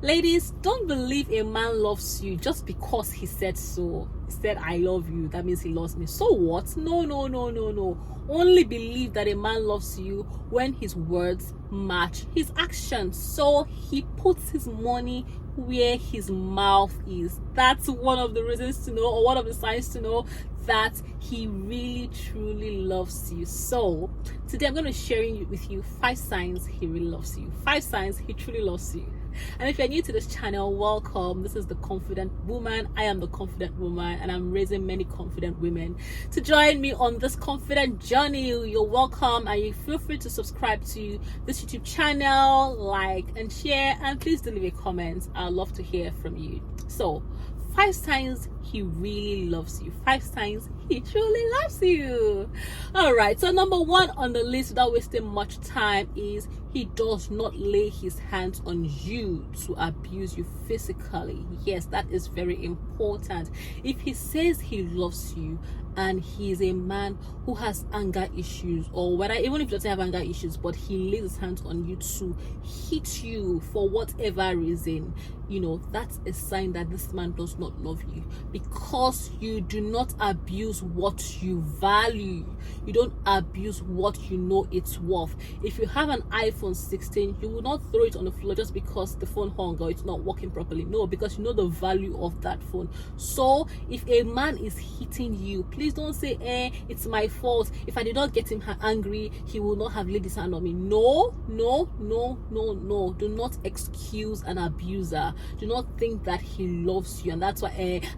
Ladies, don't believe a man loves you just because he said so. He said, I love you. That means he loves me. So what? No, no, no, no, no. Only believe that a man loves you when his words match his actions. So he puts his money where his mouth is. That's one of the reasons to know, or one of the signs to know that he really truly loves you. So today I'm going to be sharing with you 5 signs he really loves you. 5 signs he truly loves you. And if you're new to this channel, welcome. This is The Confident Woman. I am The Confident Woman, and I'm raising many confident women to join me on this confident journey. You're welcome, and you feel free to subscribe to this YouTube channel, like and share, and please do leave a comment. I'd love to hear from you. So 5 signs he really loves you. 5 signs he truly loves you. All right, so number 1 on the list, without wasting much time, is he does not lay his hands on you to abuse you physically. Yes, that is very important. If he says he loves you and he is a man who has anger issues, or whether even if he doesn't have anger issues, but he lays his hands on you to hit you for whatever reason, that's a sign that this man does not love you, because you do not abuse what you value. You don't abuse what you know it's worth. If you have an iPhone 16, you will not throw it on the floor just because the phone hung or it's not working properly. No, because you know the value of that phone. So if a man is hitting you, please don't say, it's my fault. If I did not get him angry, he will not have laid his hand on me. No, no, no, no, no. Do not excuse an abuser. Do not think that he loves you, and that's why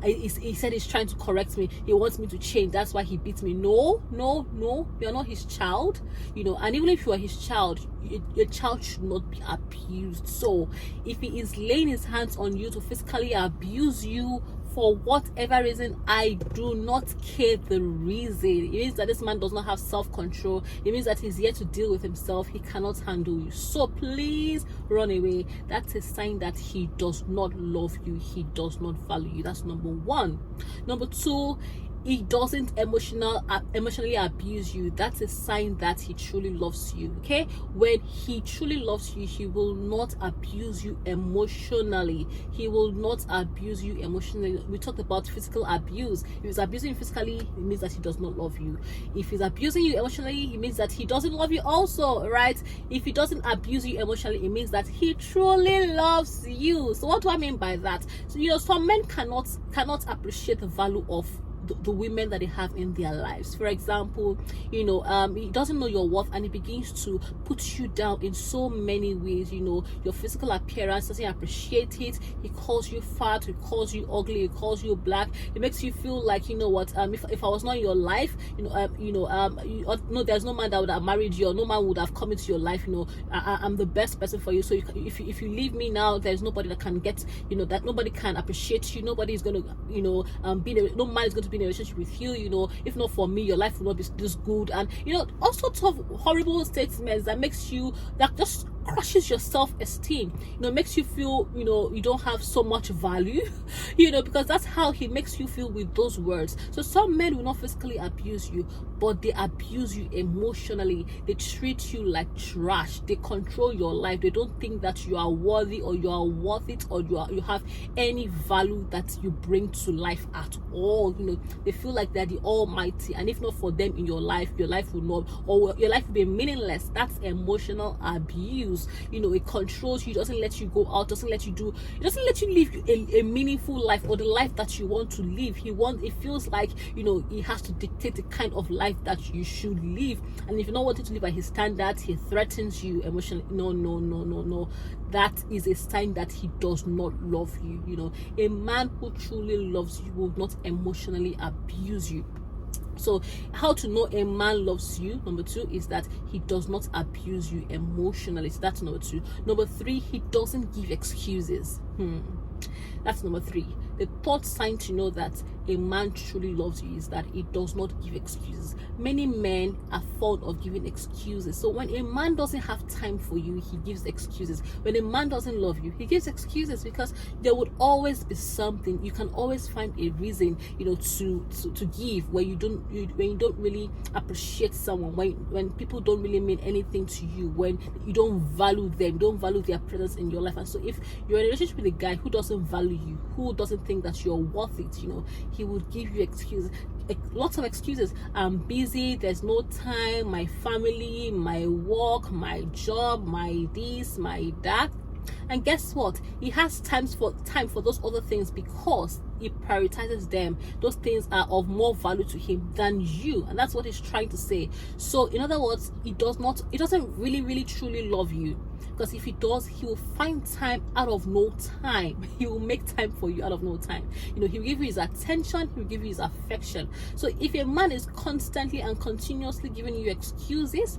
he said he's trying to correct me. He wants me to change. That's why he beats me. No, no, no. You're not his child, and even if you are his child, your child should not be abused. So if he is laying his hands on you to physically abuse you for whatever reason, I do not care the reason. It means that this man does not have self-control. It means that he's yet to deal with himself. He cannot handle you. So please run away. That's a sign that he does not love you. He does not value you. That's number 1. Number 2, he doesn't emotionally abuse you. That's a sign that he truly loves you. Okay, when he truly loves you, he will not abuse you emotionally. He will not abuse you emotionally. We talked about physical abuse. If he's abusing you physically, it means that he does not love you. If he's abusing you emotionally, it means that he doesn't love you also, right? If he doesn't abuse you emotionally, it means that he truly loves you. So what do I mean by that? So some men cannot appreciate the value of the women that they have in their lives. For example, he doesn't know your worth, and he begins to put you down in so many ways. Your physical appearance, doesn't appreciate it. He calls you fat, he calls you ugly, he calls you black. It makes you feel like, if I was not in your life, there's no man that would have married you, or no man would have come into your life. I'm the best person for you. So if you leave me now, there's nobody that can get, that nobody can appreciate you. Nobody is going to, no man is going to be in a relationship with you. If not for me, your life will not be this good, and all sorts of horrible statements that just crushes your self-esteem. Makes you feel you don't have so much value, because that's how he makes you feel with those words. So some men will not physically abuse you, but they abuse you emotionally. They treat you like trash. They control your life. They don't think that you are worthy, or you are worth it, or you have any value that you bring to life at all. They feel like they're the almighty, and if not for them in your life will not, or your life will be meaningless. That's emotional abuse. It controls you, doesn't let you go out, doesn't let you live a meaningful life, or the life that you want to live. It feels like he has to dictate the kind of life that you should live, and if you're not wanting to live by his standards, he threatens you emotionally. No. That is a sign that he does not love you. A man who truly loves you will not emotionally abuse you. So how to know a man loves you, number 2, is that he does not abuse you emotionally. So that's number 2. Number 3, he doesn't give excuses. That's number 3. The third sign to know that a man truly loves you is that he does not give excuses. Many men are fond of giving excuses. So when a man doesn't have time for you, he gives excuses. When a man doesn't love you, he gives excuses, because there would always be something. You can always find a reason, to give when you don't really appreciate someone, when people don't really mean anything to you, when you don't value them, don't value their presence in your life. And so if you're in a relationship with a guy who doesn't value you, who doesn't think that you're worth it, he would give you excuses, lots of excuses. I'm busy, there's no time, my family, my work, my job, my this, my that. And guess what? He has time for those other things, because he prioritizes them. Those things are of more value to him than you, and that's what he's trying to say. So in other words, he doesn't really truly love you, because if he does, he will find time out of no time. He will make time for you out of no time. He will give you his attention, he will give you his affection. So if a man is constantly and continuously giving you excuses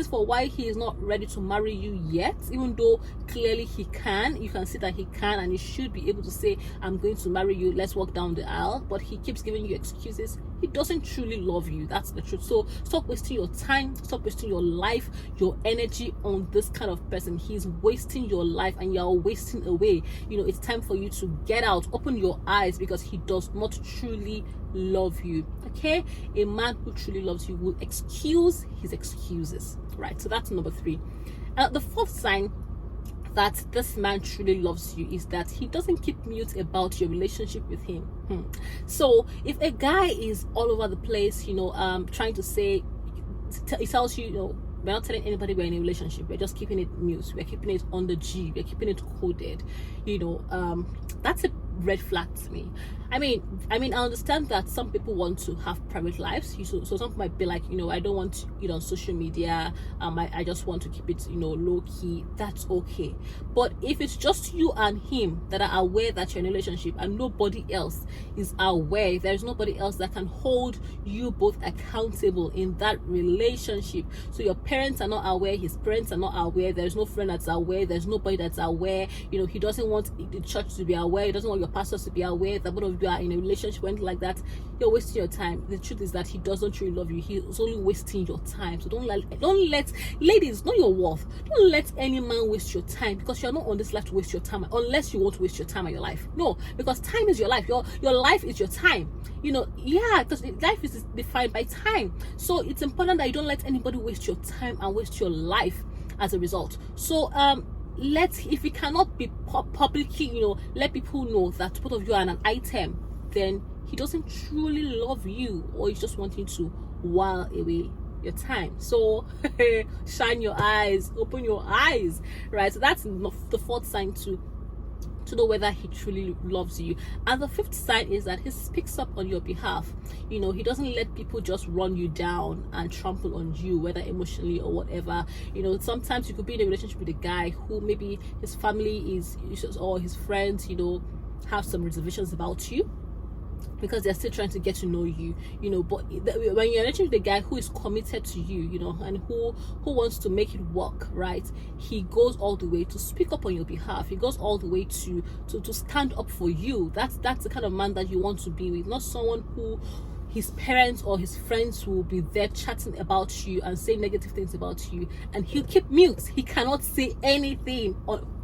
for why he is not ready to marry you yet, even though clearly he can, you can see that he can, and he should be able to say, I'm going to marry you, let's walk down the aisle, but he keeps giving you excuses, he doesn't truly love you. That's the truth. So stop wasting your time, stop wasting your life, your energy on this kind of person. He's wasting your life and you're wasting away. It's time for you to get out, open your eyes, because he does not truly love you. Okay, a man who truly loves you will excuse his excuses, right? So that's number 3. The fourth sign that this man truly loves you is that he doesn't keep mute about your relationship with him. So if a guy is all over the place, trying to say, he tells you, we're not telling anybody we're in a relationship, we're just keeping it mute, we're keeping it on the G, we're keeping it coded, that's a red flag to me. I mean, I understand that some people want to have private lives. So some people might be like, I don't want it on social media. I just want to keep it, low key. That's okay. But if it's just you and him that are aware that you're in a relationship and nobody else is aware, there's nobody else that can hold you both accountable in that relationship. So your parents are not aware, his parents are not aware, there's no friend that's aware, there's nobody that's aware. He doesn't want the church to be aware, he doesn't want your pastors to be aware that both of you are in a relationship, anything like that. You're wasting your time. The truth is that he doesn't truly love you. He's only wasting your time. So don't let ladies, know your worth. Don't let any man waste your time, because you're not on this life to waste your time, unless you want to waste your time and your life. No, because time is your life. Your life is your time. Because life is defined by time. So it's important that you don't let anybody waste your time and waste your life as a result. So if we cannot be publicly, let people know that both of you are an item, then he doesn't truly love you, or he's just wanting to while away your time. So shine your eyes, open your eyes, right? So that's the fourth sign to know whether he truly loves you. And the fifth sign is that he speaks up on your behalf. He doesn't let people just run you down and trample on you, whether emotionally or whatever. Sometimes you could be in a relationship with a guy who maybe his family or his friends, have some reservations about you, because they're still trying to get to know you, but when you're relating with a guy who is committed to you, and who wants to make it work, right, he goes all the way to speak up on your behalf. He goes all the way to stand up for you. That's the kind of man that you want to be with, not someone who his parents or his friends will be there chatting about you and saying negative things about you, and he'll keep mute. He cannot say anything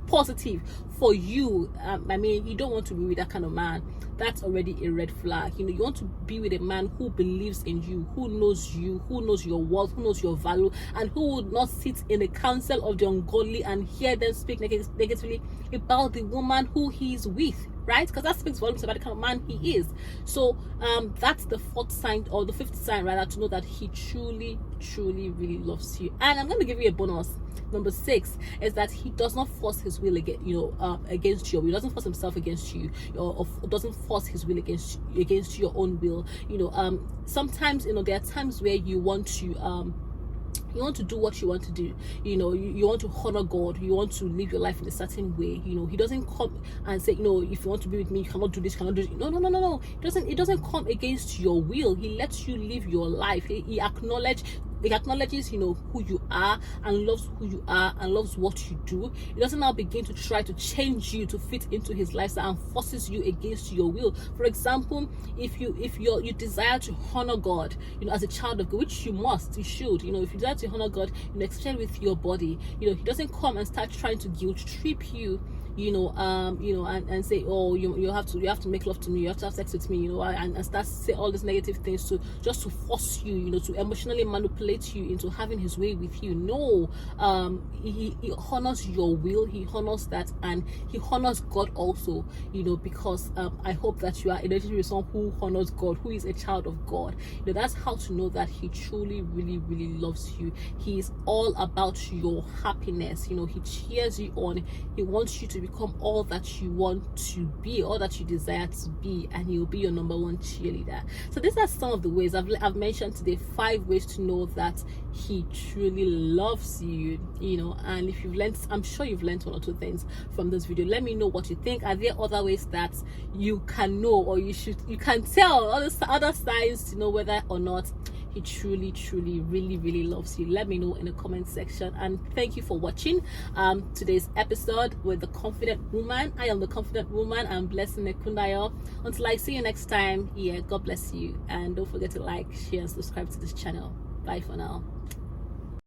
positive for you. You don't want to be with that kind of man. That's already a red flag. You want to be with a man who believes in you, who knows your worth, who knows your value, and who would not sit in the council of the ungodly and hear them speak negatively about the woman who he is with, right? Because that speaks volumes about the kind of man he is. So that's the fourth sign, or the fifth sign rather, to know that he truly really loves you. And I'm going to give you a bonus. Number 6 is that he does not force his will against you. He doesn't force himself against you, or doesn't force his will against your own will. Sometimes there are times where you want to do what you want to do. You want to honor God. You want to live your life in a certain way. He doesn't come and say, if you want to be with me, you cannot do this, cannot do this. No. It doesn't come against your will. He lets you live your life. He acknowledges he acknowledges, you know, who you are and loves who you are and loves what you do, he doesn't now begin to try to change you to fit into his lifestyle and forces you against your will. For example, if you desire to honor God, you know, as a child of God, which you must, you should, you know, if you desire to honor God, you know, especially with your body, you know, he doesn't come and start trying to guilt trip you, you know, and say, oh, you have to make love to me, you have to have sex with me, you know, and start say all these negative things to just to force you, you know, to emotionally manipulate you into having his way with you. No, he honors your will, he honors that, and he honors God also, you know, because I hope that you are identified with someone who honors God, who is a child of God. You know, that's how to know that he truly, really, really loves you. He is all about your happiness. You know, he cheers you on. He wants you to become all that you want to be, all that you desire to be, and he will be your number one cheerleader. So these are some of the ways I've mentioned today, 5 ways to know that he truly loves you, you know. And if you've learned, I'm sure you've learned 1 or 2 things from this video. Let me know what you think. Are there other ways that you can know, or you can tell other signs to know whether or not he truly, truly, really, really loves you? Let me know in the comment section. And thank you for watching today's episode with the Confident Woman. I am the Confident Woman. I'm Blessing Nekundayo. Until I see you next time, yeah, God bless you, and don't forget to like, share, and subscribe to this channel. Bye for now.